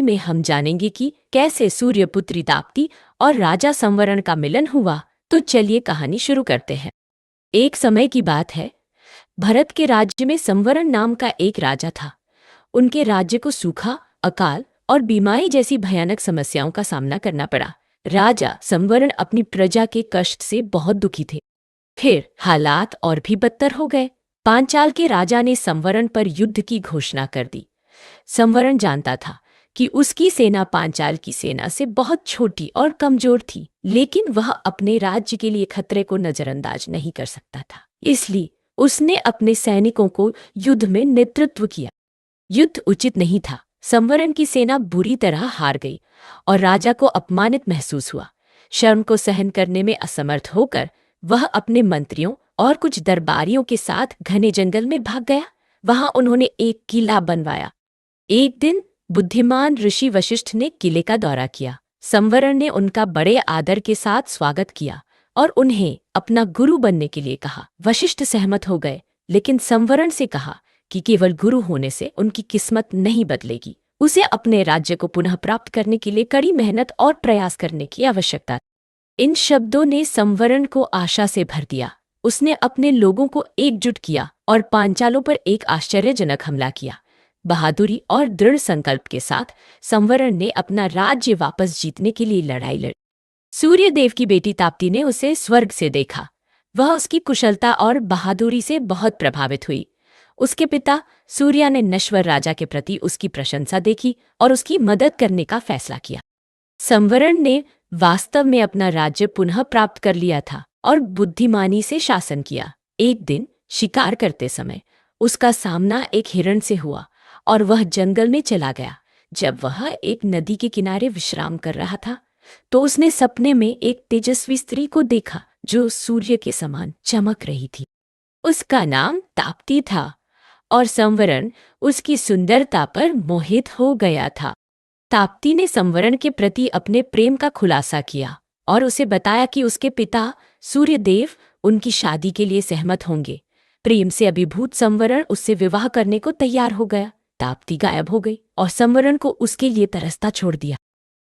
में हम जानेंगे कि कैसे सूर्यपुत्री ताप्ती और राजा संवरण का मिलन हुआ। तो चलिए कहानी शुरू करते हैं। एक समय की बात है, भरत के राज्य में संवरण नाम का एक राजा था। उनके राज्य को सूखा, अकाल और बीमारी जैसी भयानक समस्याओं का सामना करना पड़ा। राजा संवरण अपनी प्रजा के कष्ट से बहुत दुखी थे। फिर हालात और भी बदतर हो गए। पांचाल के राजा ने संवरण पर युद्ध की घोषणा कर दी। संवरण जानता था कि उसकी सेना पांचाल की सेना से बहुत छोटी और कमजोर थी, लेकिन वह अपने राज्य के लिए खतरे को नजरअंदाज नहीं कर सकता था। इसलिए उसने अपने सैनिकों को युद्ध में नेतृत्व किया। युद्ध उचित नहीं था। संवरण की सेना बुरी तरह हार गई और राजा को अपमानित महसूस हुआ। शर्म को सहन करने में असमर्थ होकर वह अपने मंत्रियों और कुछ दरबारियों के साथ घने जंगल में भाग गया। वहां उन्होंने एक किला बनवाया। एक दिन बुद्धिमान ऋषि वशिष्ठ ने किले का दौरा किया। संवरण ने उनका बड़े आदर के साथ स्वागत किया और उन्हें अपना गुरु बनने के लिए कहा। वशिष्ठ सहमत हो गए, लेकिन संवरण से कहा कि केवल गुरु होने से उनकी किस्मत नहीं बदलेगी। उसे अपने राज्य को पुनः प्राप्त करने के लिए कड़ी मेहनत और प्रयास करने की आवश्यकता। इन शब्दों ने संवरण को आशा से भर दिया। उसने अपने लोगों को एकजुट किया और पांचालों पर एक आश्चर्यजनक हमला किया। बहादुरी और दृढ़ संकल्प के साथ संवरण ने अपना राज्य वापस जीतने के लिए लड़ाई लड़ी। सूर्यदेव की बेटी ताप्ती ने उसे स्वर्ग से देखा। वह उसकी कुशलता और बहादुरी से बहुत प्रभावित हुई। उसके पिता सूर्या ने नश्वर राजा के प्रति उसकी प्रशंसा देखी और उसकी मदद करने का फैसला किया। संवरण ने वास्तव में अपना राज्य पुनः प्राप्त कर लिया था और बुद्धिमानी से शासन किया। एक दिन शिकार करते समय उसका सामना एक हिरण से हुआ और वह जंगल में चला गया। जब वह एक नदी के किनारे विश्राम कर रहा था, तो उसने सपने में एक तेजस्वी स्त्री को देखा जो सूर्य के समान चमक रही थी। उसका नाम ताप्ती था और संवरण उसकी सुंदरता पर मोहित हो गया था। ताप्ती ने संवरण के प्रति अपने प्रेम का खुलासा किया और उसे बताया कि उसके पिता सूर्यदेव उनकी शादी के लिए सहमत होंगे। प्रेम से अभिभूत संवरण उससे विवाह करने को तैयार हो गया। ताप्ती गायब हो गई और संवरण को उसके लिए तरसता छोड़ दिया।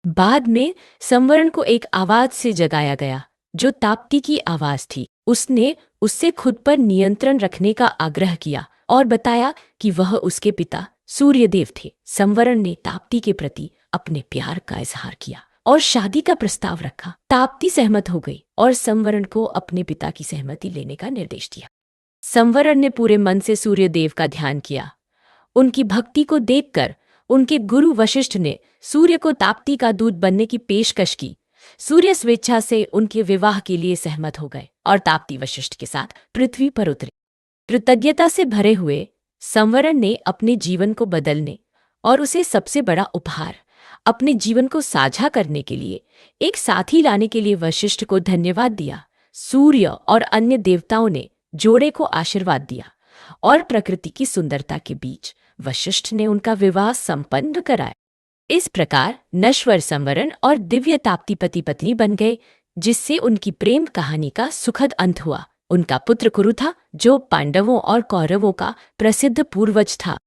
बाद में संवरण को एक आवाज से जगाया गया, जो ताप्ती की आवाज थी। उसने उससे खुद पर नियंत्रण रखने का आग्रह किया और बताया कि वह उसके पिता सूर्यदेव थे। संवरण ने ताप्ती के प्रति अपने प्यार का इजहार किया और शादी का प्रस्ताव रखा। ताप्ती सहमत हो गई और संवरण को अपने पिता की सहमति लेने का निर्देश दिया। संवरण ने पूरे मन से सूर्यदेव का ध्यान किया। उनकी भक्ति को देखकर उनके गुरु वशिष्ठ ने सूर्य को ताप्ती का दूत बनने की पेशकश की। सूर्य स्वेच्छा से उनके विवाह के लिए सहमत हो गए और ताप्ती वशिष्ठ के साथ पृथ्वी पर उतरे। कृतज्ञता से भरे हुए संवरण ने अपने जीवन को बदलने और उसे सबसे बड़ा उपहार, अपने जीवन को साझा करने के लिए एक साथी लाने के लिए वशिष्ठ को धन्यवाद दिया। सूर्य और अन्य देवताओं ने जोड़े को आशीर्वाद दिया और प्रकृति की सुंदरता के बीच वशिष्ठ ने उनका विवाह संपन्न कराया। इस प्रकार नश्वर संवरण और दिव्य ताप्ती पति पत्नी बन गए, जिससे उनकी प्रेम कहानी का सुखद अंत हुआ। उनका पुत्र कुरु था, जो पांडवों और कौरवों का प्रसिद्ध पूर्वज था।